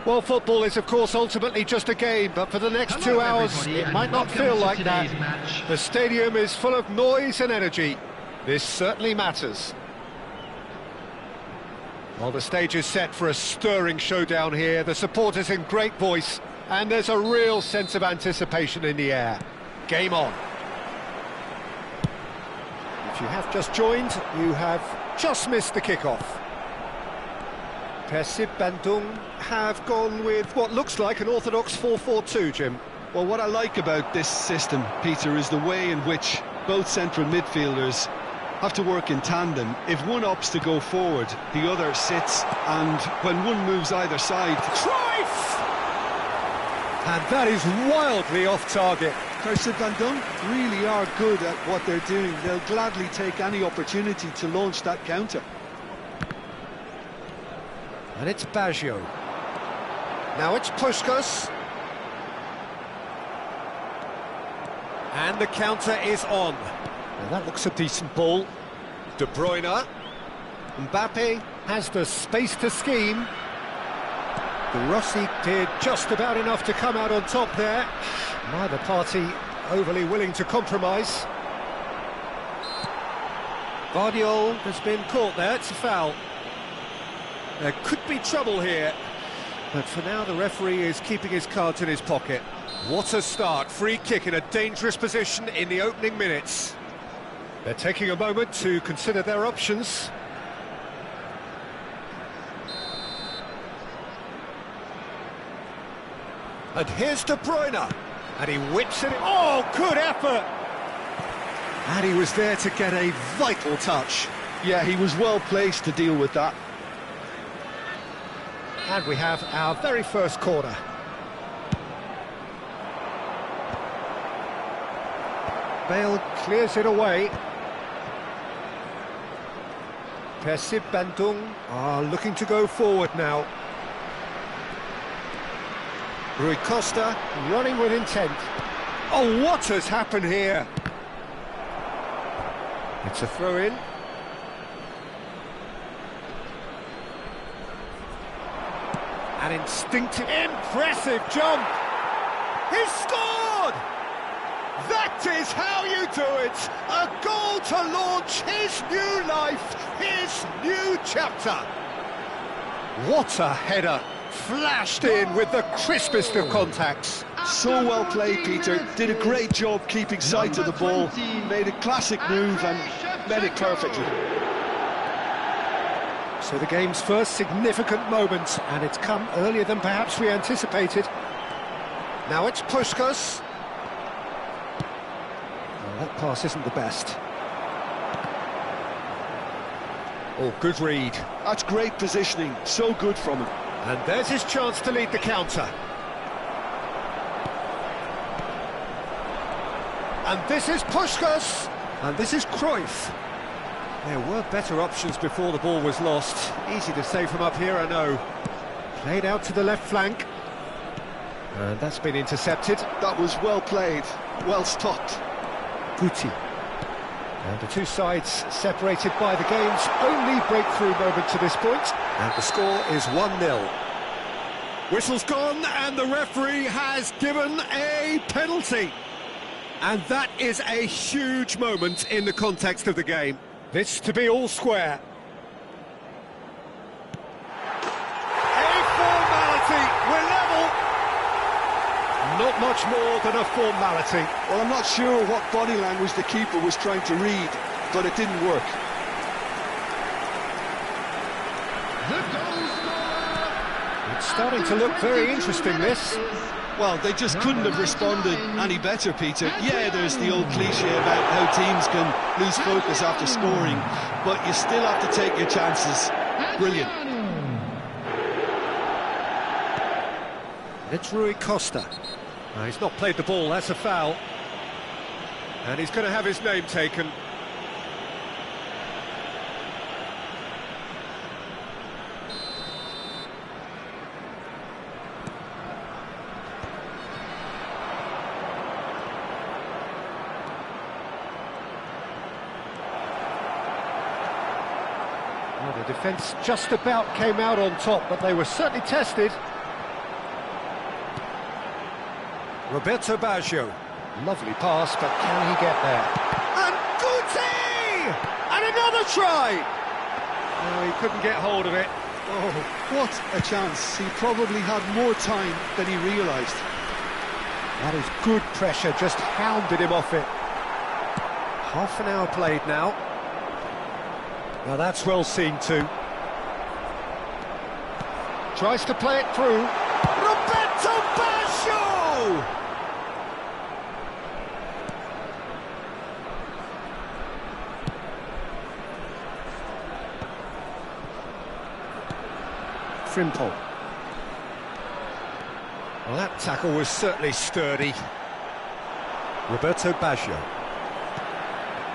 Well, football is, of course, ultimately just a game, but for the next 2 hours, it might not feel like that. The stadium is full of noise and energy. This certainly matters. Well, the stage is set for a stirring showdown here. The supporters in great voice, and there's a real sense of anticipation in the air. Game on. If you have just joined, you have just missed the kickoff. Persib Bandung have gone with what looks like an orthodox 4-4-2, Jim. Well, what I like about this system, Peter, is the way in which both central midfielders have to work in tandem. If one opts to go forward, the other sits, and when one moves either side... Cruyff! And that is wildly off target. Persib Bandung really are good at what they're doing. They'll gladly take any opportunity to launch that counter. And it's Baggio. Now it's Puskás. And the counter is on. Now that looks a decent ball. De Bruyne. Mbappe has the space to scheme. De Rossi did just about enough to come out on top there. Neither party overly willing to compromise. Guardiola has been caught there, it's a foul. There could be trouble here, but for now the referee is keeping his cards in his pocket. What a start, free kick in a dangerous position in the opening minutes. They're taking a moment to consider their options. And here's De Bruyne, and he whips it in. Oh, good effort! And he was there to get a vital touch. Yeah, he was well placed to deal with that. And we have our very first corner. Bale clears it away. Persib Bandung are looking to go forward now. Rui Costa running with intent. Oh, what has happened here? It's a throw-in. An instinctive, impressive jump. He scored! That is how you do it! A goal to launch his new life, his new chapter. What a header! Flashed in with the crispest of contacts. So well played, Peter. Did a great job keeping sight of the ball. Made a classic move and met it perfectly. So the game's first significant moment, and it's come earlier than perhaps we anticipated. Now it's Puskás. Oh, that pass isn't the best. Oh, good read. That's great positioning, so good from him. And there's his chance to lead the counter. And this is Puskás. And this is Cruyff. There were better options before the ball was lost. Easy to say from up here, I know. Played out to the left flank. And that's been intercepted. That was well played, well stopped. Guti. And the two sides separated by the game's only breakthrough moment to this point. And the score is 1-0. Whistle's gone and the referee has given a penalty. And that is a huge moment in the context of the game. This to be all square. A formality, we're level. Not much more than a formality. Well, I'm not sure what body language the keeper was trying to read, but it didn't work. It's starting to look very interesting, this. Well, they just couldn't have responded any better, Peter. Yeah, there's the old cliche about how teams can lose focus after scoring, but you still have to take your chances. Brilliant. It's Rui Costa. Now, he's not played the ball, that's a foul. And he's going to have his name taken. Well, the defence just about came out on top, but they were certainly tested. Roberto Baggio. Lovely pass, but can he get there? And Guti! And another try! Oh, he couldn't get hold of it. Oh, what a chance. He probably had more time than he realised. That is good pressure, just hounded him off it. Half an hour played now. Now that's well seen too. Tries to play it through. Roberto Baggio! Frimpong. Well, that tackle was certainly sturdy. Roberto Baggio.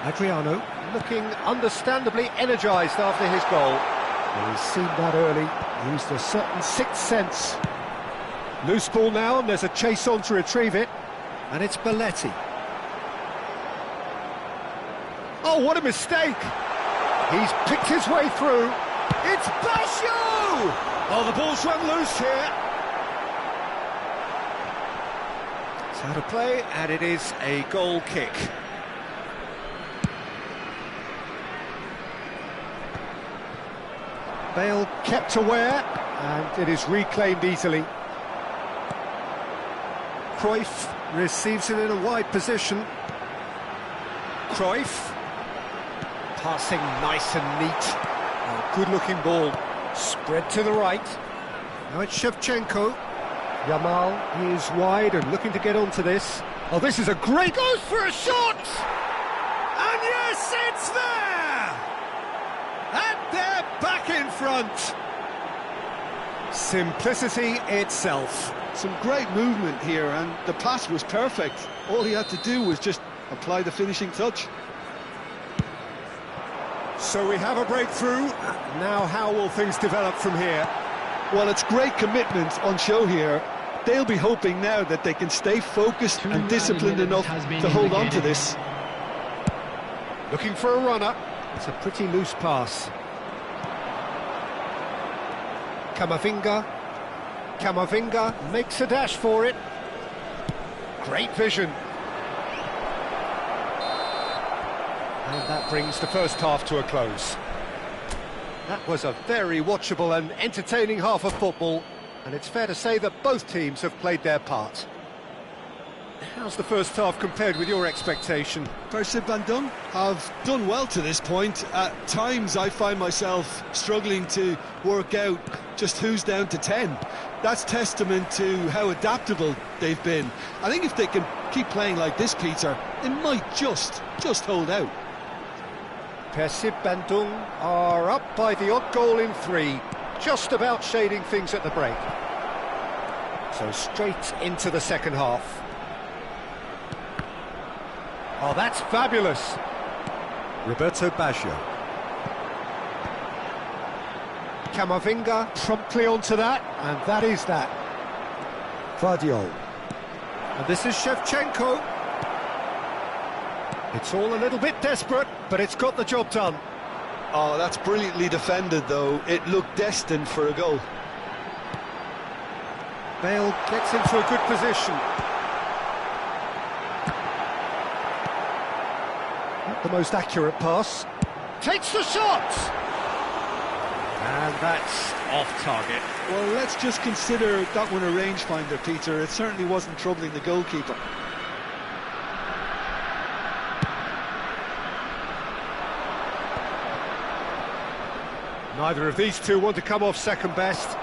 Adriano looking understandably energised after his goal. Well, he's seen that early, used a certain sixth sense. Loose ball now, and there's a chase on to retrieve it. And it's Belletti. Oh, what a mistake! He's picked his way through. It's Baggio! Oh, the ball's run loose here. It's out of play, and it is a goal kick. Bale kept aware, and it is reclaimed easily. Cruyff receives it in a wide position. Cruyff, passing nice and neat. Oh, good-looking ball, spread to the right. Now it's Shevchenko. Yamal is wide and looking to get onto this. Oh, this is a great... Goes for a shot! And yes, it's there! And they're back in front. Simplicity itself. Some great movement here, and the pass was perfect. All he had to do was just apply the finishing touch. So we have a breakthrough. Now how will things develop from here? Well, it's great commitment on show here. They'll be hoping now that they can stay focused and disciplined enough to hold on to this. Looking for a runner. It's a pretty loose pass. Camavinga makes a dash for it. Great vision. And that brings the first half to a close. That was a very watchable and entertaining half of football, and it's fair to say that both teams have played their part. How's the first half compared with your expectation? Percy Bandung have done well to this point. At times I find myself struggling to work out just who's down to 10. That's testament to how adaptable they've been. I think if they can keep playing like this, Peter, they might just hold out. Percy Bandung are up by the odd goal in 3, just about shading things at the break. So straight into the second half. Oh, that's fabulous. Roberto Baggio. Camavinga promptly onto that, and that is that. Guardiola. And this is Shevchenko. It's all a little bit desperate, but it's got the job done. Oh, that's brilliantly defended, though. It looked destined for a goal. Bale gets into a good position. Not the most accurate pass. Takes the shot! And that's off target. Well, let's just consider that one a rangefinder, Peter. It certainly wasn't troubling the goalkeeper. Neither of these two want to come off second best.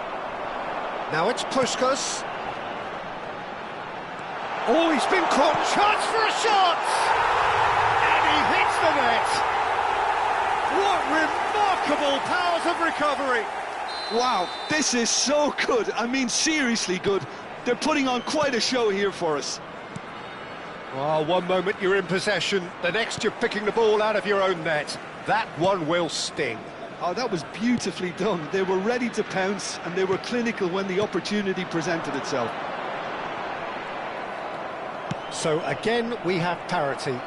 Now it's Puskas. Oh, he's been caught. Chance for a shot! And he hits the net. What remarkable powers of recovery. Wow, this is so good. I mean, seriously good. They're putting on quite a show here for us. Well, one moment you're in possession, the next you're picking the ball out of your own net. That one will sting. Oh, that was beautifully done. They were ready to pounce, and they were clinical when the opportunity presented itself. So again, we have parity.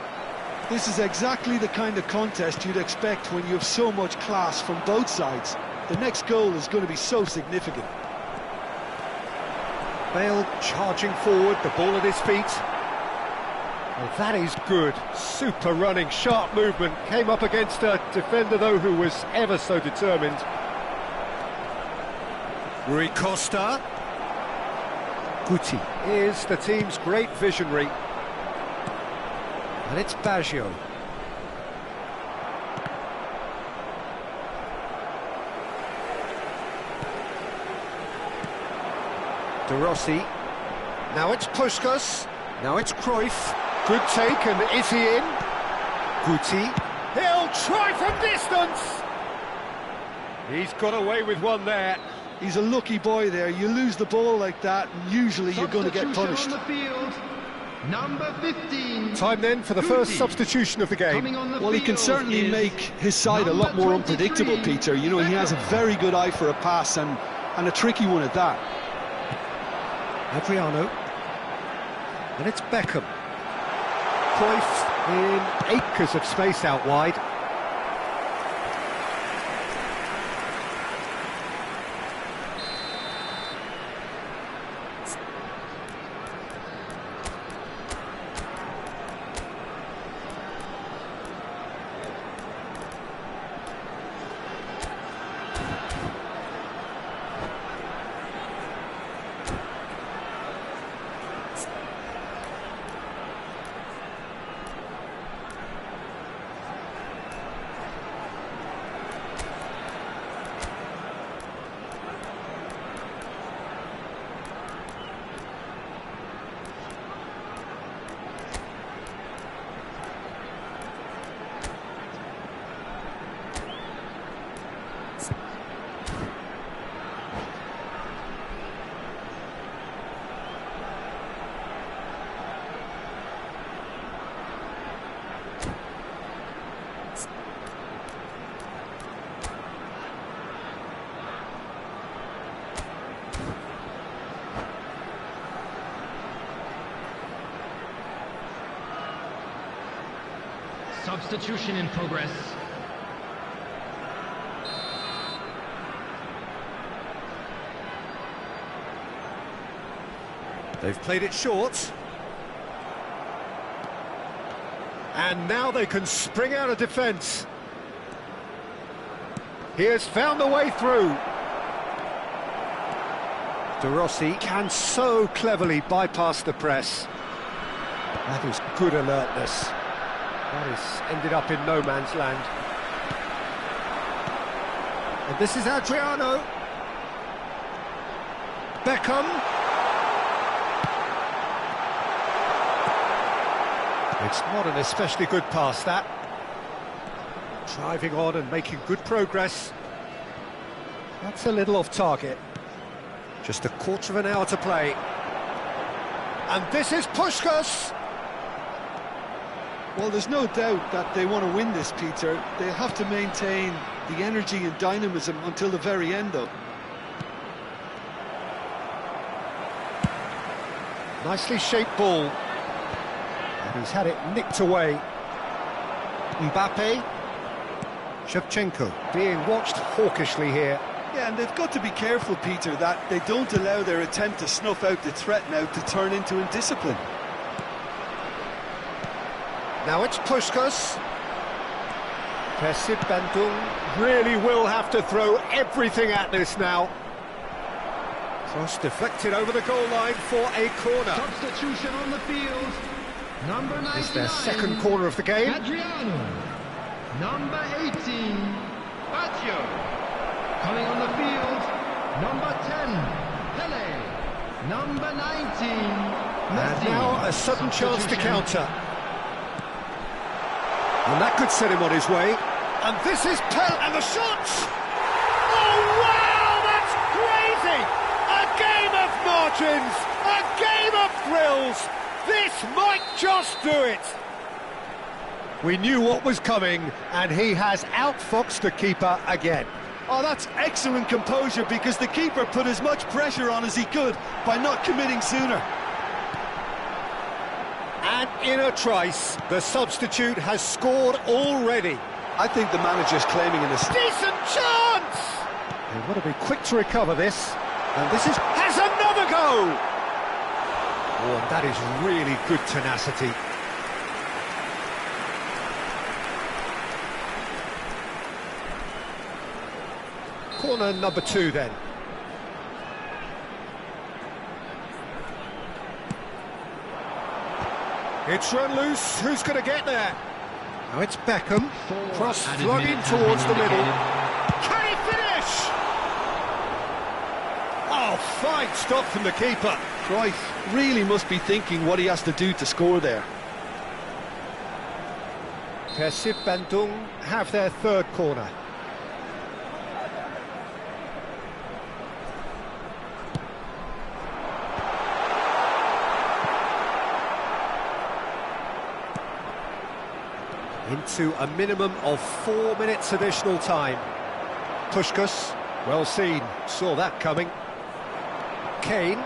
This is exactly the kind of contest you'd expect when you have so much class from both sides. The next goal is going to be so significant. Bale charging forward, the ball at his feet. Well, that is good. Super running, sharp movement. Came up against a defender, though, who was ever so determined. Rui Costa. Guti is the team's great visionary. And it's Baggio. De Rossi. Now it's Puskas. Now it's Cruyff. Good take, and is he in? Guti. He'll try from distance! He's got away with one there. He's a lucky boy there. You lose the ball like that, and usually you're going to get punished. On the field, number 15. Time then for the first substitution of the game. Well, he can certainly make his side a lot more unpredictable, Peter. You know, he has a very good eye for a pass, and a tricky one at that. Adriano. And it's Beckham. Cruyff in acres of space out wide. Substitution in progress. They've played it short. And now they can spring out of defence. He has found the way through. De Rossi can so cleverly bypass the press. That is good alertness. That has ended up in no man's land. And this is Adriano. Beckham. It's not an especially good pass, that. Driving on and making good progress. That's a little off target. Just a quarter of an hour to play. And this is Puskas. Well, there's no doubt that they want to win this, Peter. They have to maintain the energy and dynamism until the very end, though. Nicely shaped ball. And he's had it nicked away. Mbappe. Shevchenko being watched hawkishly here. Yeah, and they've got to be careful, Peter, that they don't allow their attempt to snuff out the threat now to turn into indiscipline. Now it's Puskas. Persib Bandung really will have to throw everything at this now. Cross deflected over the goal line for a corner. Substitution on the field. Number 99. It's their second corner of the game. Adriano. Number 18. Baggio. Coming on the field. Number 10. Pele. Number 19. And now a sudden chance to counter. And that could set him on his way. And this is Pele, and the shots! Oh, wow, that's crazy! A game of margins, a game of thrills. This might just do it. We knew what was coming, and he has outfoxed the keeper again. Oh, that's excellent composure, because the keeper put as much pressure on as he could by not committing sooner. And in a trice, the substitute has scored already. I think the manager's claiming an assist. Decent chance! They want to be quick to recover this. And this is... has another go! Oh, and that is really good tenacity. Corner number 2 then. It's run loose, who's going to get there? Now it's Beckham, cross flung in towards the middle. Can he finish? Oh, fine stop from the keeper. Cruyff really must be thinking what he has to do to score there. Persib Bandung have their third corner. Into a minimum of 4 minutes additional time. Puskás, well seen, saw that coming. Kane.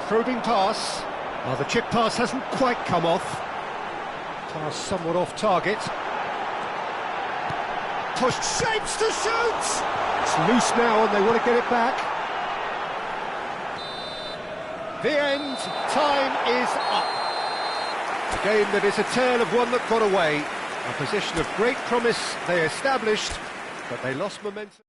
Probing pass. Oh, the chip pass hasn't quite come off. Pass somewhat off target. Pushed, shapes to shoot! It's loose now and they want to get it back. The end, time is up. A game that is a tale of one that got away. A position of great promise they established, but they lost momentum.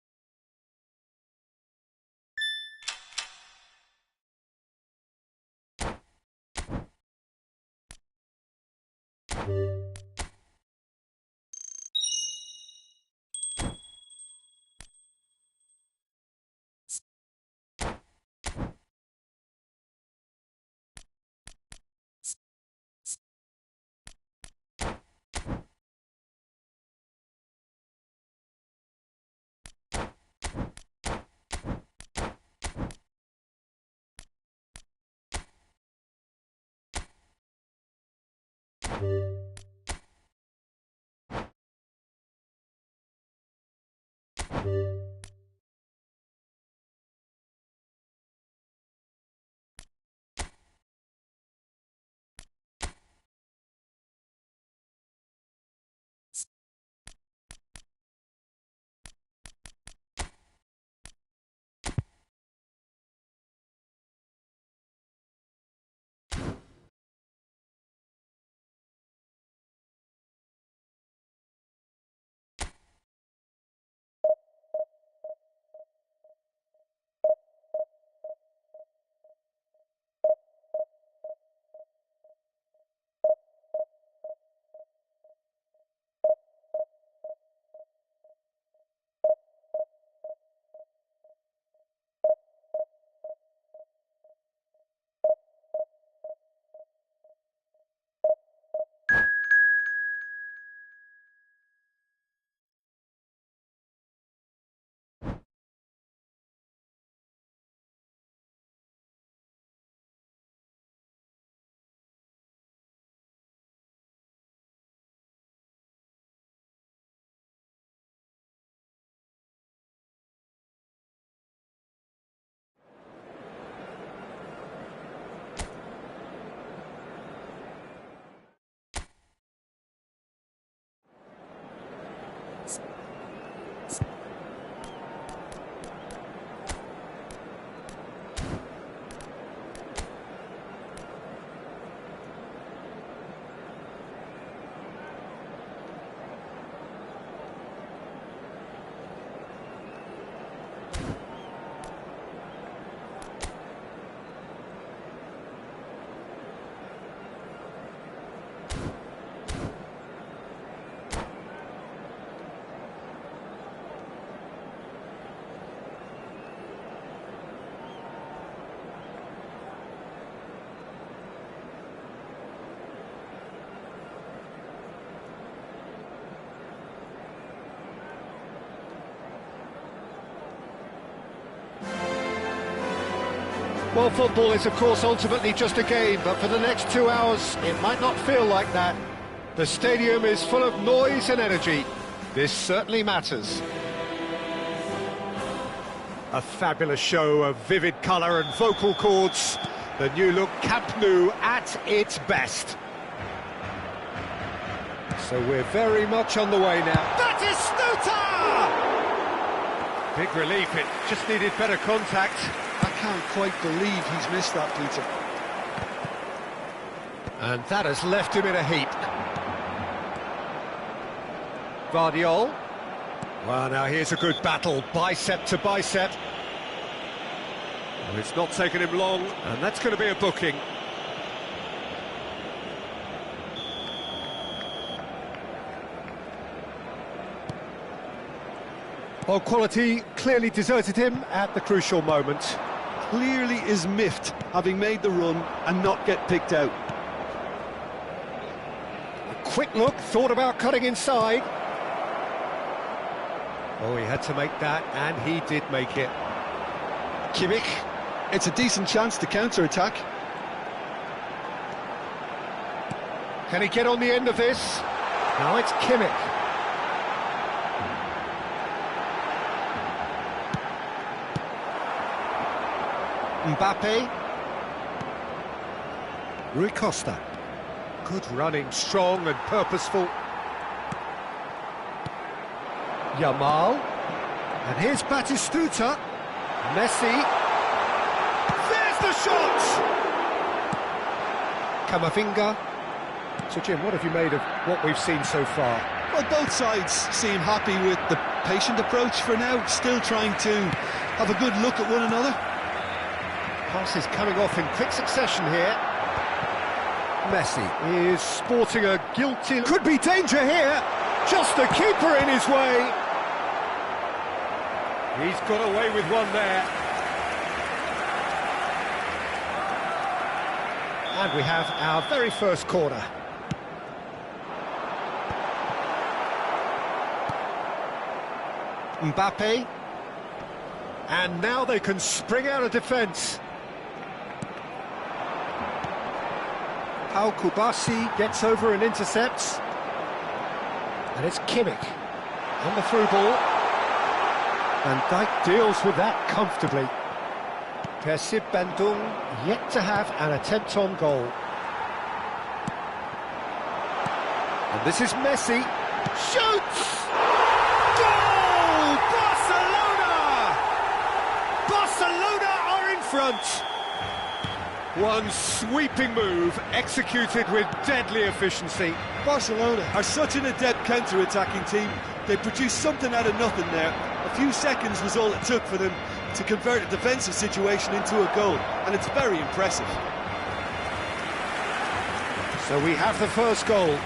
Well, football is, of course, ultimately just a game, but for the next 2 hours, it might not feel like that. The stadium is full of noise and energy. This certainly matters. A fabulous show of vivid colour and vocal cords. The new look Camp Nou at its best. So we're very much on the way now. That is Stuta! Big relief, it just needed better contact. I can't quite believe he's missed that, Peter. And that has left him in a heap. Vardiol. Well, now here's a good battle, bicep to bicep. Well, it's not taken him long, and that's going to be a booking. Well, quality clearly deserted him at the crucial moment. Clearly is miffed, having made the run and not get picked out. A quick look, thought about cutting inside. Oh, he had to make that, and he did make it. Kimmich. It's a decent chance to counter-attack. Can he get on the end of this? Now it's Kimmich. Mbappe. Rui Costa. Good running, strong and purposeful. Yamal. And here's Batistuta. Messi. There's the shot! Camavinga. So, Jim, what have you made of what we've seen so far? Well, both sides seem happy with the patient approach for now, still trying to have a good look at one another. Passes coming off in quick succession here. Messi is sporting a guilty... Could be danger here! Just the keeper in his way! He's got away with one there. And we have our very first corner. Mbappe. And now they can spring out of defence. Pau Kubasi gets over and intercepts. And it's Kimmich on the through ball. And Naik deals with that comfortably. Persib Bandung yet to have an attempt on goal. And this is Messi. Shoots! Goal! Barcelona! Barcelona are in front. One sweeping move, executed with deadly efficiency. Barcelona are such an adept counter-attacking team. They produced something out of nothing there. A few seconds was all it took for them to convert a defensive situation into a goal, and it's very impressive. So we have the first goal.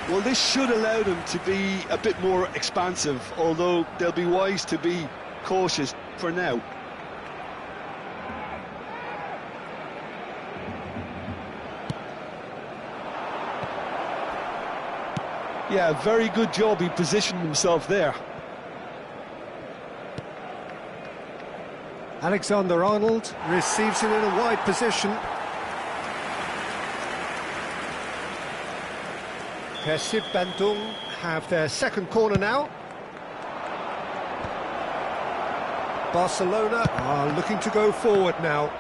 Well, this should allow them to be a bit more expansive, although they'll be wise to be cautious for now. Yeah, very good job he positioned himself there. Alexander-Arnold receives it in a wide position. Persib Bandung have their second corner now. Barcelona are looking to go forward now.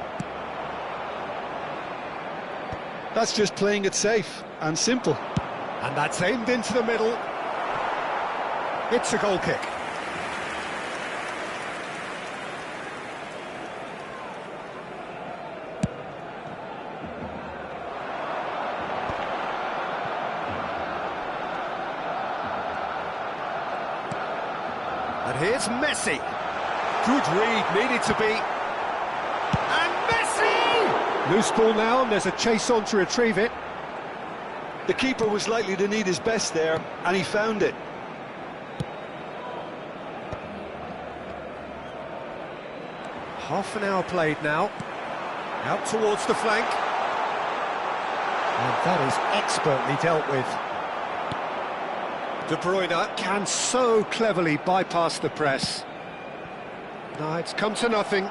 That's just playing it safe and simple. And that's aimed into the middle. It's a goal kick. And here's Messi. Good read, needed to be. And Messi! Loose ball now, and there's a chase on to retrieve it. The keeper was likely to need his best there, and he found it. Half an hour played now. Out towards the flank. And that is expertly dealt with. De Bruyne can so cleverly bypass the press. No, it's come to nothing.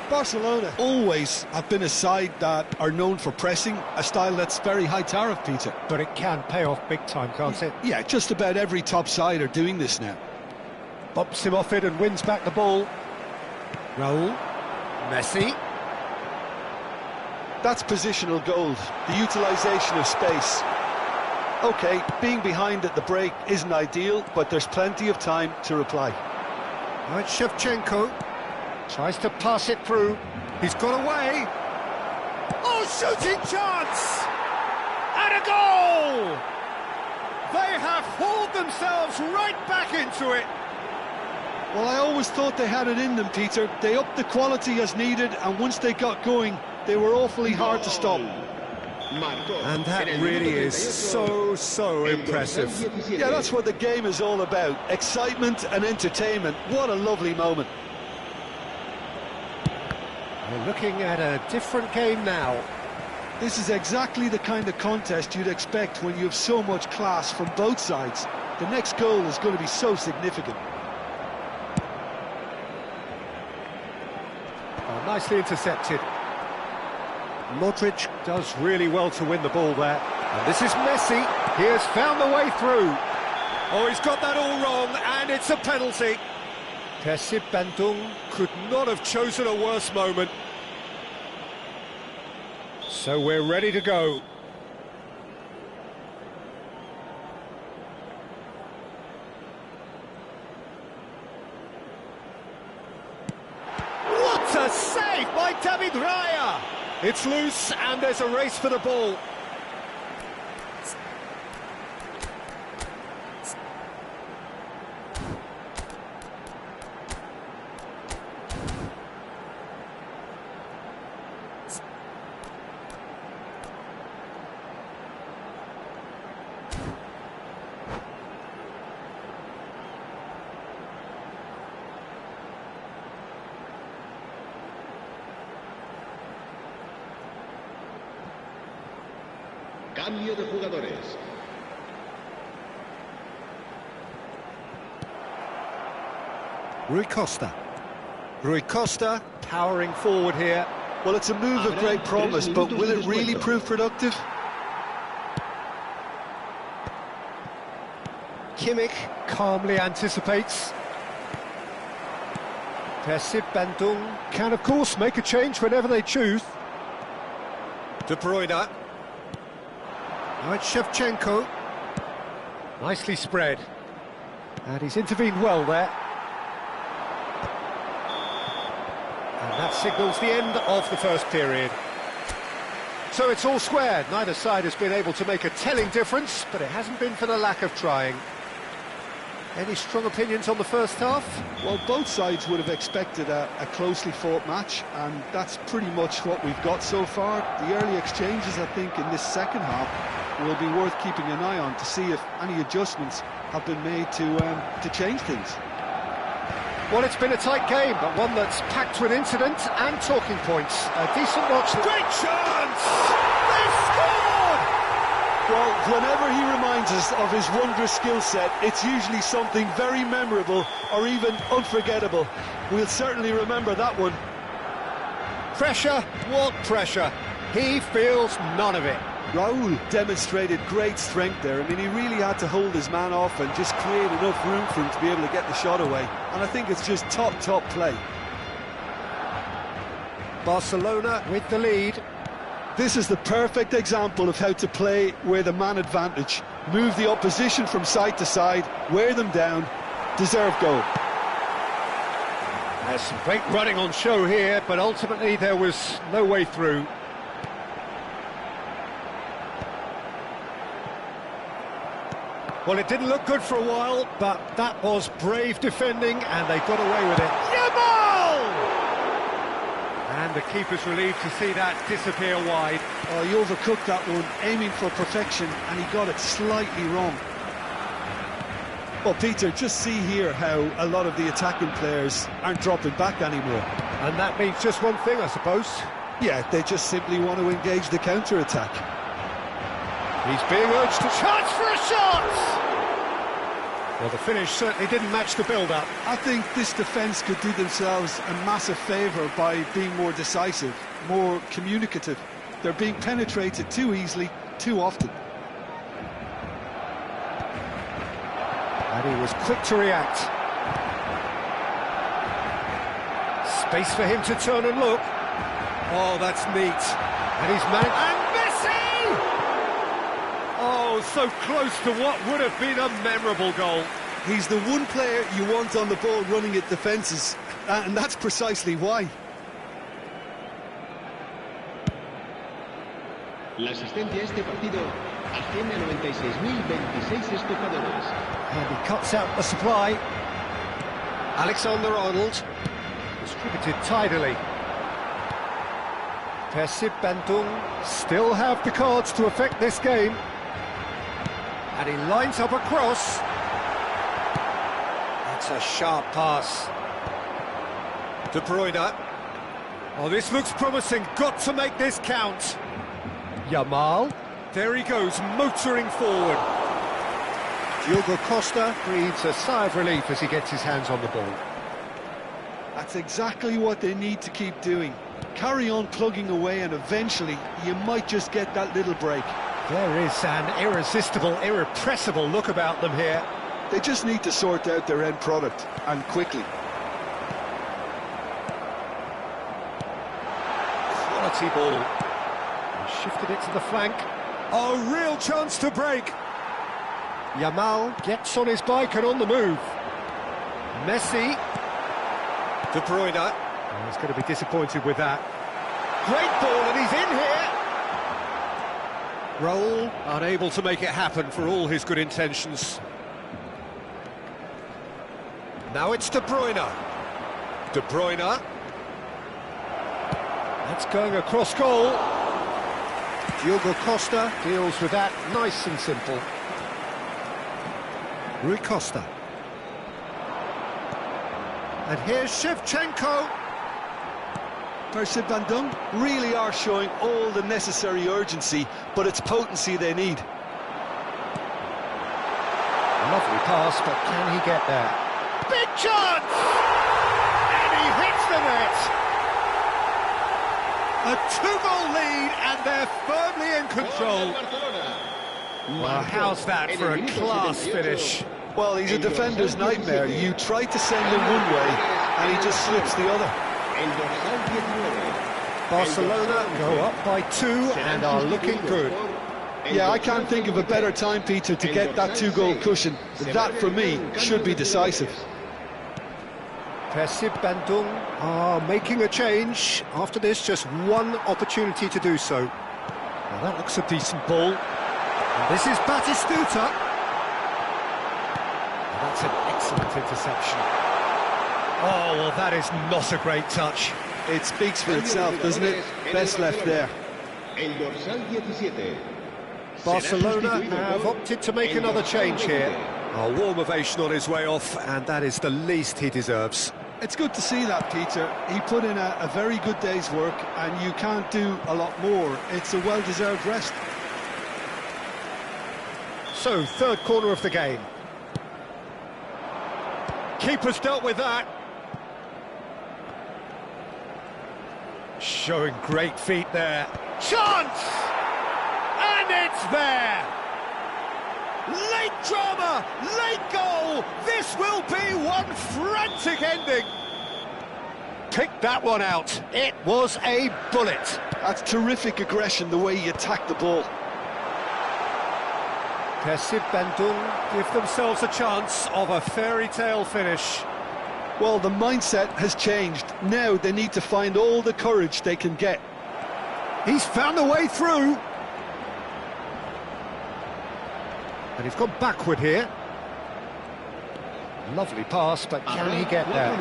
Barcelona always have been a side that are known for pressing, a style that's very high tariff, Peter. But it can pay off big time, can't it? Yeah, just about every top side are doing this now. Bumps him off it and wins back the ball. Raul. Messi. That's positional gold, the utilisation of space. OK, being behind at the break isn't ideal, but there's plenty of time to reply. Now it's Shevchenko. Tries to pass it through. He's got away. Oh, shooting chance! And a goal! They have hauled themselves right back into it. Well, I always thought they had it in them, Peter. They upped the quality as needed, and once they got going, they were awfully hard to stop. And that really is so impressive. Yeah, that's what the game is all about. Excitement and entertainment. What a lovely moment. We're looking at a different game now. This is exactly the kind of contest you'd expect when you have so much class from both sides. The next goal is going to be so significant. Oh, nicely intercepted. Modric does really well to win the ball there. And this is Messi. He has found the way through. Oh, he's got that all wrong, and it's a penalty. Persib Bandung could not have chosen a worse moment. So we're ready to go. What a save by David Raya! It's loose and there's a race for the ball. Cambio de jugadores. Rui Costa. Rui Costa powering forward here. Well, it's a move of great promise, but will it really prove productive? Kimmich calmly anticipates. Persib Bandung can, of course, make a change whenever they choose. De Bruyne. Now it's Shevchenko. Nicely spread. And he's intervened well there. And that signals the end of the first period. So it's all square. Neither side has been able to make a telling difference, but it hasn't been for the lack of trying. Any strong opinions on the first half? Well, both sides would have expected a closely fought match, and that's pretty much what we've got so far. The early exchanges, I think, in this second half will be worth keeping an eye on to see if any adjustments have been made to change things. Well, it's been a tight game, but one that's packed with incident and talking points. A decent watch. Great chance! They've scored! Well, whenever he reminds us of his wondrous skill set, it's usually something very memorable or even unforgettable. We'll certainly remember that one. Pressure? What pressure? He feels none of it. Raul demonstrated great strength there. I mean, he really had to hold his man off and just create enough room for him to be able to get the shot away. And I think it's just top play. Barcelona with the lead. This is the perfect example of how to play with a man advantage. Move the opposition from side to side, wear them down, deserve goal. There's some great running on show here, but ultimately there was no way through. Well, it didn't look good for a while, but that was brave defending, and they got away with it. Yamal! And the keeper's relieved to see that disappear wide. Oh, he overcooked that one, aiming for perfection, and he got it slightly wrong. Well, Peter, just see here how a lot of the attacking players aren't dropping back anymore. And that means just one thing, I suppose. Yeah, they just simply want to engage the counter-attack. He's being urged to charge for a shot! Well, the finish certainly didn't match the build-up. I think this defence could do themselves a massive favour by being more decisive, more communicative. They're being penetrated too easily, too often. And he was quick to react. Space for him to turn and look. Oh, that's neat. And he's managed... And Messi! Oh, so close to what would have been a memorable goal. He's the one player you want on the ball running at defences. and that's precisely why. La asistencia a este partido asciende a 96.026 espectadores. And he cuts out the supply. Alexander-Arnold. Distributed tidily. Persib Bandung still have the cards to affect this game. And he lines up a cross. That's a sharp pass. De Bruyne. Oh, this looks promising. Got to make this count. Yamal. There he goes, motoring forward. Diogo Costa breathes a sigh of relief as he gets his hands on the ball. That's exactly what they need to keep doing. Carry on plugging away and eventually you might just get that little break. There is an irresistible, irrepressible look about them here. They just need to sort out their end product, and quickly. Quality ball. He shifted it to the flank. Oh, real chance to break. Yamal gets on his bike and on the move. Messi. De Bruyne. Oh, he's going to be disappointed with that. Great ball, and he's in here. Raul unable to make it happen for all his good intentions. Now it's De Bruyne. De Bruyne. That's going across goal. Diogo Costa deals with that nice and simple. Rui Costa. And here's Shevchenko. Persib Bandung really are showing all the necessary urgency, but it's potency they need. Lovely pass, but can he get there? Big chance! And he hits the net! A two-goal lead, and they're firmly in control. Well, how's that for a class finish? Well, he's a defender's nightmare. You try to send him one way, and he just slips the other. Barcelona go up by 2 and are looking good. Yeah, I can't think of a better time, Peter, to get that two-goal cushion. That, for me, should be decisive. Persib Bandung are making a change. After this, just one opportunity to do so. Now that looks a decent ball. And this is Batistuta. And that's an excellent interception. Oh, well, that is not a great touch. It speaks for itself, doesn't it? Best left there. Barcelona have opted to make another change here. A warm ovation on his way off, and that is the least he deserves. It's good to see that, Peter. He put in a very good day's work, and you can't do a lot more. It's a well-deserved rest. So, third corner of the game. Keeper's dealt with that. Showing great feet there. Chance! And it's there! Late drama, late goal! This will be one frantic ending! Pick that one out. It was a bullet. That's terrific aggression, the way he attacked the ball. Persib Bandung give themselves a chance of a fairy tale finish. Well, the mindset has changed. Now they need to find all the courage they can get. He's found a way through. And he's gone backward here. Lovely pass, but can he get there?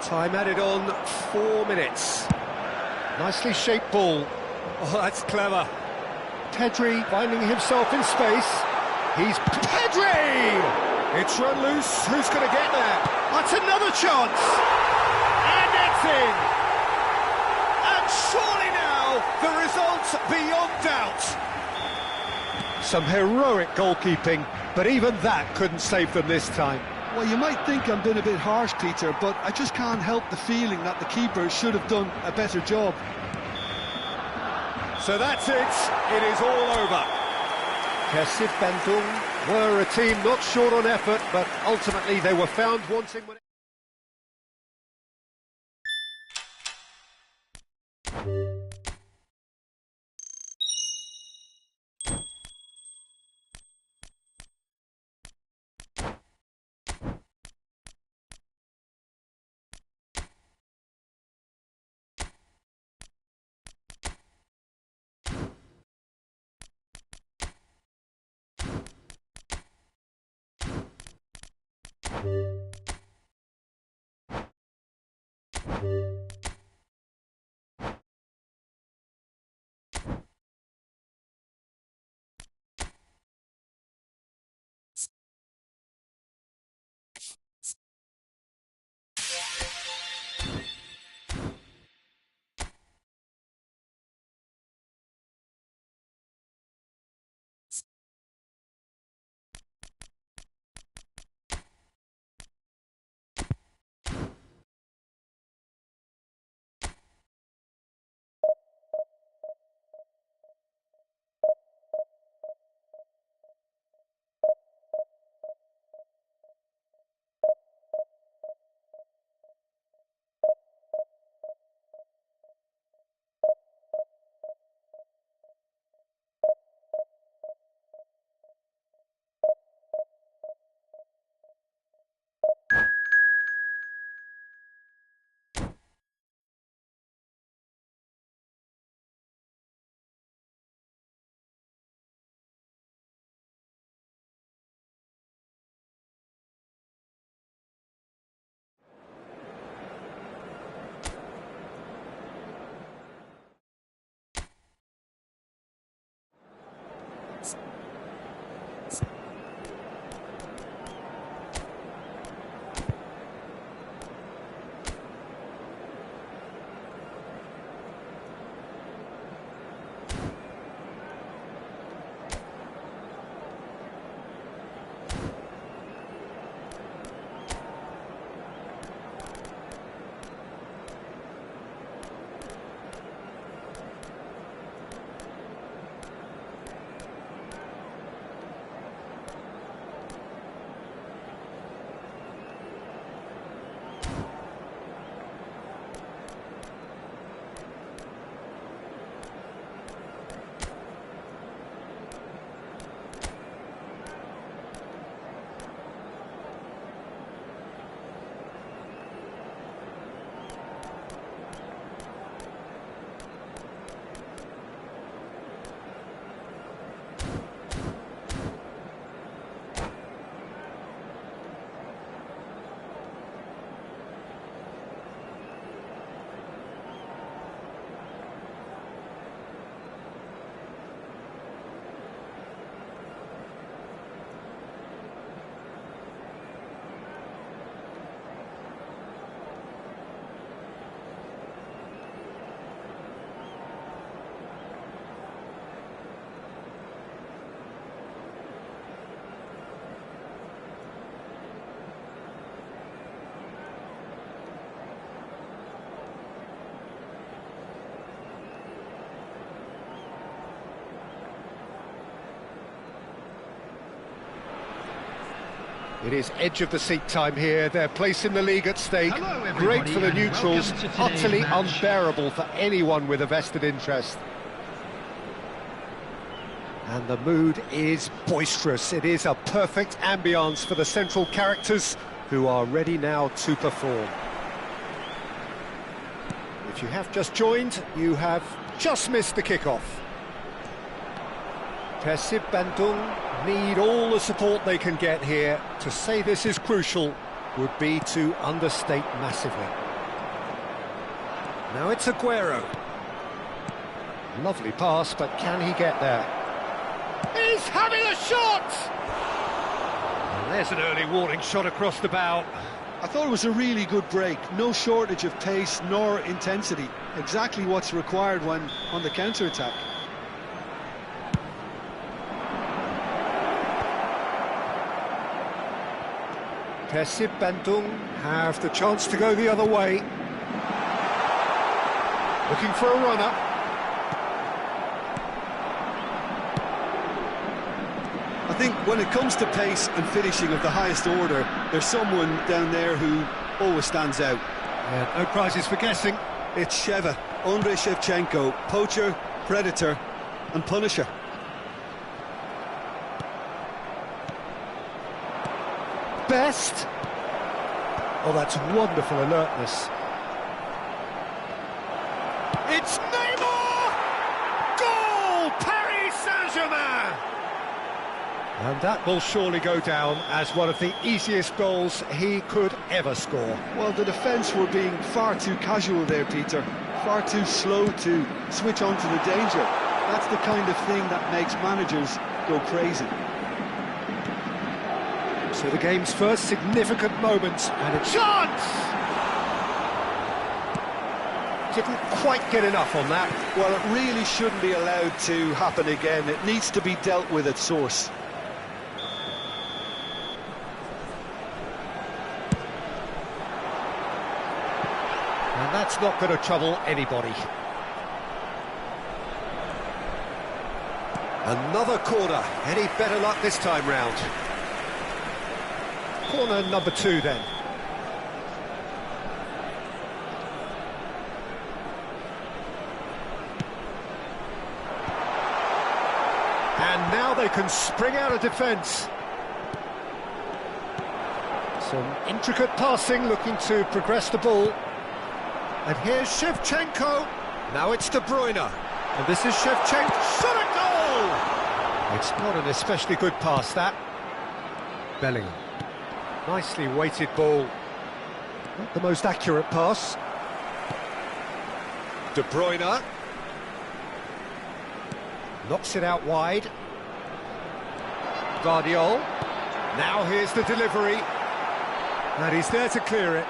Time added on, 4 minutes. Nicely shaped ball. Oh, that's clever. Pedri finding himself in space. He's Pedri! It's run loose. Who's going to get there? That's another chance. And it's in. And surely now, the result's beyond doubt. Some heroic goalkeeping, but even that couldn't save them this time. Well, you might think I'm being a bit harsh, Peter, but I just can't help the feeling that the keeper should have done a better job. So that's it. It is all over. Persib Bandung were a team not short on effort, but ultimately they were found wanting... It is edge-of-the-seat time here. Their place in the league at stake. Hello, Great for the and neutrals, welcome to today's utterly match. unbearable for anyone with a vested interest. And the mood is boisterous. It is a perfect ambience for the central characters who are ready now to perform. If you have just joined, you have just missed the kickoff. Persib Bandung need all the support they can get here. To say this is crucial would be to understate massively. Now it's Aguero. Lovely pass, but can he get there? He's having a shot! And there's an early warning shot across the bow. I thought it was a really good break. No shortage of pace nor intensity. Exactly what's required when on the counter-attack. Persib Bandung have the chance to go the other way. Looking for a runner. I think when it comes to pace and finishing of the highest order, there's someone down there who always stands out. Yeah, no prizes for guessing. It's Sheva, Andrei Shevchenko, poacher, predator and punisher. Best. Oh, that's wonderful alertness. It's Neymar! Goal! Paris Saint-Germain! And that will surely go down as one of the easiest goals he could ever score. Well, the defence were being far too casual there, Peter. Far too slow to switch on to the danger. That's the kind of thing that makes managers go crazy. So the game's first significant moment, and a chance! Didn't quite get enough on that. Well, it really shouldn't be allowed to happen again. It needs to be dealt with at source. And that's not going to trouble anybody. Another corner. Any better luck this time round? Corner number 2 then. And now they can spring out of defence. Some intricate passing, looking to progress the ball. And here's Shevchenko. Now it's De Bruyne. And this is Shevchenko. Shot a goal! It's not an especially good pass, that. Bellingham. Nicely weighted ball. Not the most accurate pass. De Bruyne. Knocks it out wide. Guardiola. Now here's the delivery. And he's there to clear it.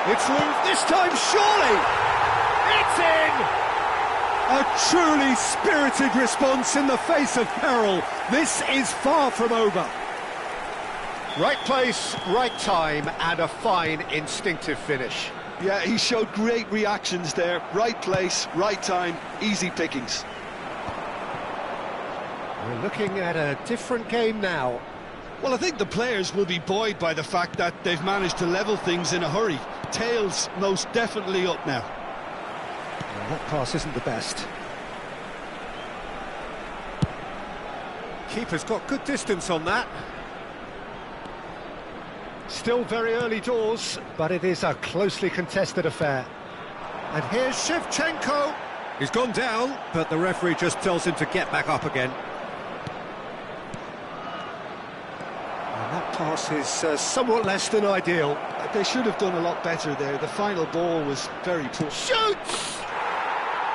It's loose this time, surely! It's in! A truly spirited response in the face of peril. This is far from over. Right place, right time, and a fine instinctive finish. Yeah, he showed great reactions there. Right place, right time, easy pickings. We're looking at a different game now. Well, I think the players will be buoyed by the fact that they've managed to level things in a hurry. Tails most definitely up now. Well, that pass isn't the best. Keeper's got good distance on that. Still very early doors, but it is a closely contested affair. And here's Shevchenko. He's gone down, but the referee just tells him to get back up again. And that pass is somewhat less than ideal. They should have done a lot better there. The final ball was very poor. Shoots!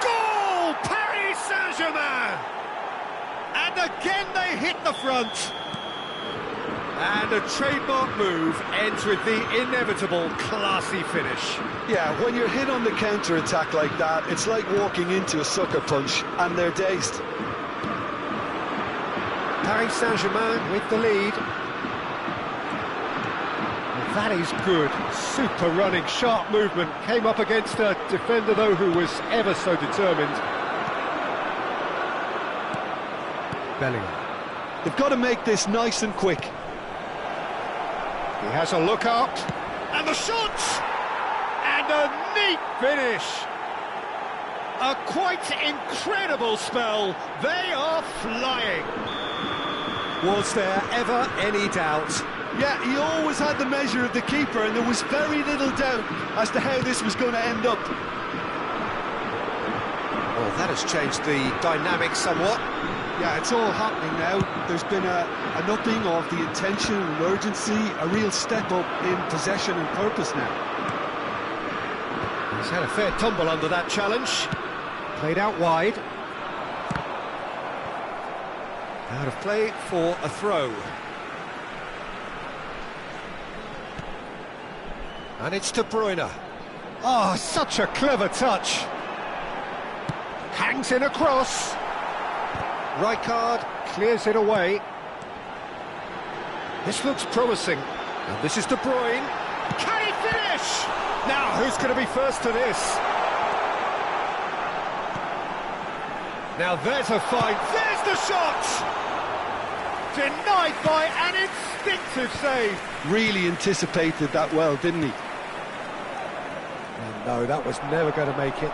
Goal! Paris Saint-Germain! And again they hit the front. And a trademark move ends with the inevitable classy finish. Yeah, when you're hit on the counter-attack like that, it's like walking into a sucker punch, and they're dazed. Paris Saint-Germain with the lead. Well, that is good. Super running, sharp movement. Came up against a defender, though, who was ever so determined. Bellingham. They've got to make this nice and quick. He has a look up, and the shot! And a neat finish! A quite incredible spell. They are flying. Was there ever any doubt? Yeah, he always had the measure of the keeper, and there was very little doubt as to how this was going to end up. Well, that has changed the dynamic somewhat. Yeah, it's all happening now. There's been an upping of the intention and urgency, a real step up in possession and purpose now. He's had a fair tumble under that challenge. Played out wide. Out of play for a throw. And it's De Bruyne. Oh, such a clever touch. Hangs in a cross. Rijkaard clears it away. This looks promising. And this is De Bruyne. Can he finish? Now, who's going to be first to this? Now, there's a fight. There's the shot! Denied by an instinctive save. Really anticipated that well, didn't he? And no, that was never going to make it.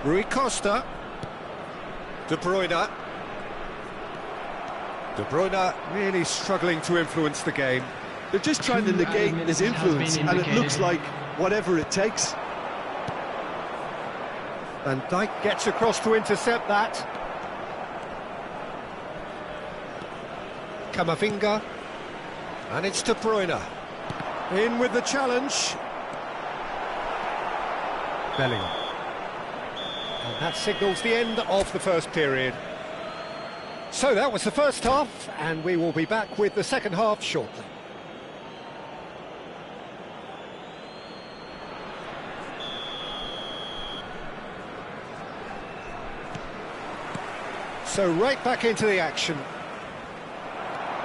Rui Costa. De Bruyne. De Bruyne really struggling to influence the game. They're just trying to negate his influence, and it looks like whatever it takes. And Naik gets across to intercept that. Camavinga. And it's De Bruyne. In with the challenge. Bellingham. And that signals the end of the first period. So that was the first half, and we will be back with the second half shortly. So right back into the action.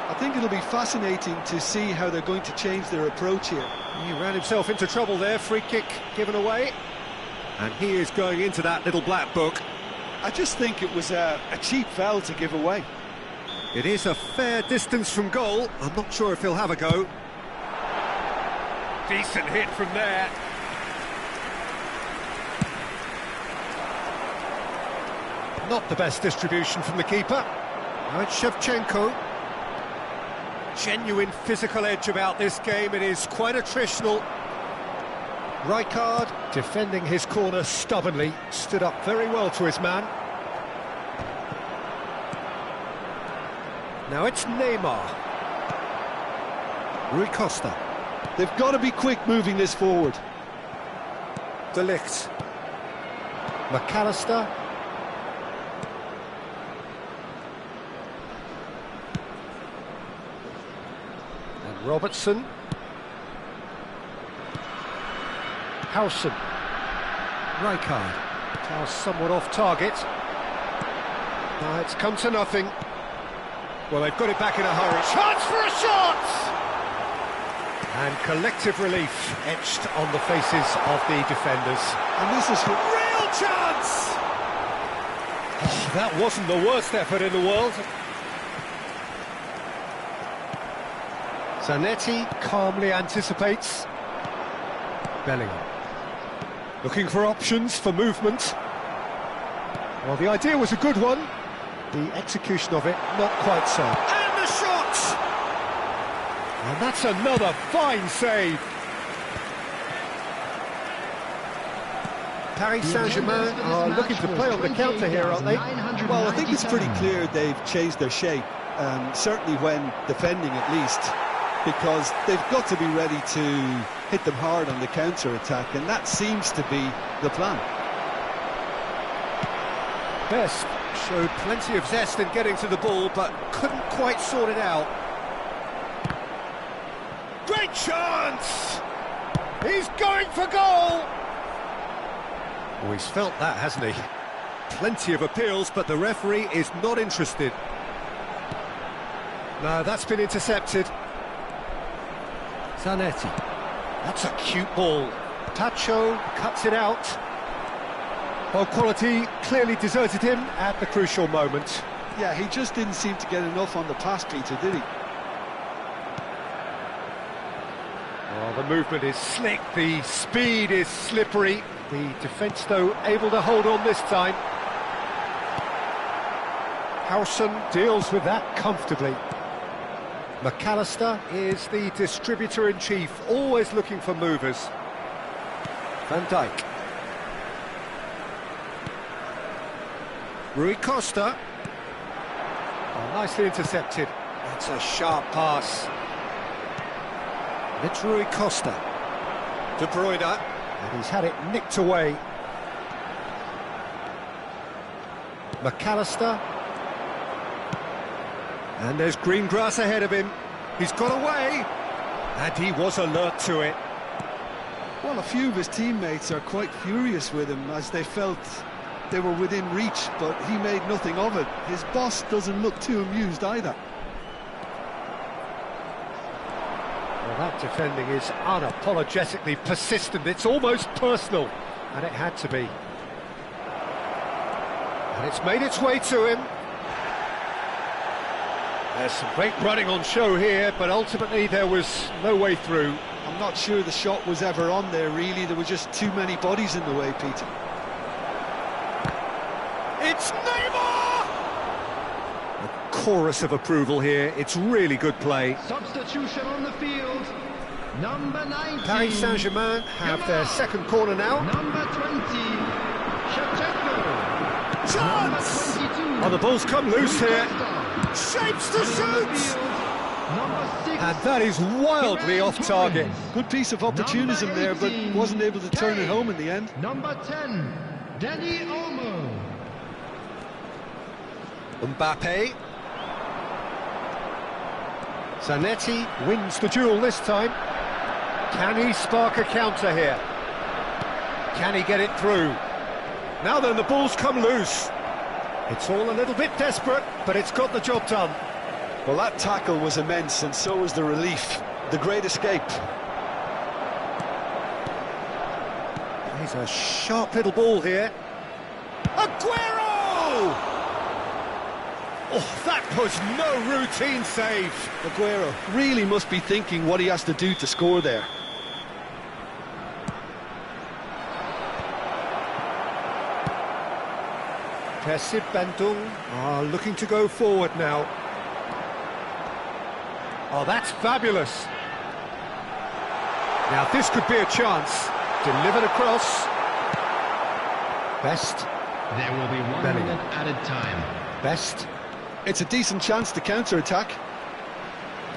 I think it'll be fascinating to see how they're going to change their approach here. He ran himself into trouble there, free kick given away. And he is going into that little black book. I just think it was a cheap foul to give away. It is a fair distance from goal. I'm not sure if he'll have a go. Decent hit from there. Not the best distribution from the keeper. Now it's Shevchenko. Genuine physical edge about this game. It is quite attritional. Rijkaard, defending his corner stubbornly, stood up very well to his man. Now it's Neymar. Rui Costa. They've got to be quick moving this forward. De Ligt. McAllister. And Robertson. Howson. Rijkaard. Pass somewhat off target. It's come to nothing. Well, they've got it back in a hurry. Chance for a shot! And collective relief etched on the faces of the defenders. And this is real chance! Oh, that wasn't the worst effort in the world. Zanetti calmly anticipates. Bellingham. Looking for options for movement. Well, the idea was a good one. The execution of it, not quite so. And the shot! And that's another fine save. Paris Saint-Germain are looking to play on the counter here, aren't they? Well, I think it's pretty clear they've changed their shape, certainly when defending at least, because they've got to be ready to hit them hard on the counter-attack, and that seems to be the plan. Best showed plenty of zest in getting to the ball, but couldn't quite sort it out. Great chance! He's going for goal! Oh, he's felt that, hasn't he? Plenty of appeals, but the referee is not interested. No, that's been intercepted. Zanetti. That's a cute ball. Tacho cuts it out. Well, quality clearly deserted him at the crucial moment. Yeah, he just didn't seem to get enough on the pass, Peter, did he? Oh, the movement is slick, the speed is slippery. The defence, though, able to hold on this time. Howson deals with that comfortably. McAllister is the distributor-in-chief, always looking for movers. Van Dijk. Rui Costa. Oh, nicely intercepted. That's a sharp pass. It's Rui Costa. De Bruyne. And he's had it nicked away. McAllister. And there's green grass ahead of him. He's got away. And he was alert to it. Well, a few of his teammates are quite furious with him as they felt they were within reach, but he made nothing of it. His boss doesn't look too amused either. Well, that defending is unapologetically persistent. It's almost personal, and it had to be. And it's made its way to him. There's some great running on show here, but ultimately there was no way through. I'm not sure the shot was ever on there, really. There were just too many bodies in the way, Peter. It's Neymar! A chorus of approval here. It's really good play. Substitution on the field. Number 19. Paris Saint-Germain have their second corner now. Number 20. Shevchenko. Chance! Number 22. Oh, the ball's come loose here. Shapes to shoot! And that is wildly off target. Good piece of opportunism there, but wasn't able to turn it home in the end. Number 10, Danny Olmo. Mbappe. Zanetti wins the duel this time. Can he spark a counter here? Can he get it through? Now then, the ball's come loose. It's all a little bit desperate, but it's got the job done. Well, that tackle was immense, and so was the relief. The great escape. He's a sharp little ball here. Aguero! Oh, that was no routine save. Aguero really must be thinking what he has to do to score there. Persib Bandung are looking to go forward now. Oh, that's fabulous. Now this could be a chance. Delivered across. Best. There will be 1 minute added time. Best. It's a decent chance to counter-attack.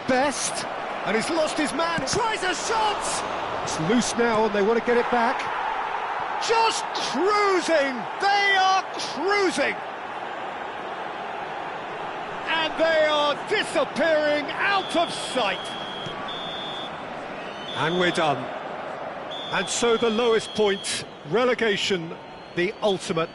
Best. And he's lost his man. Tries a shot. It's loose now and they want to get it back. Just cruising. They are cruising. And they are disappearing out of sight. And we're done. And so the lowest point, relegation, the ultimate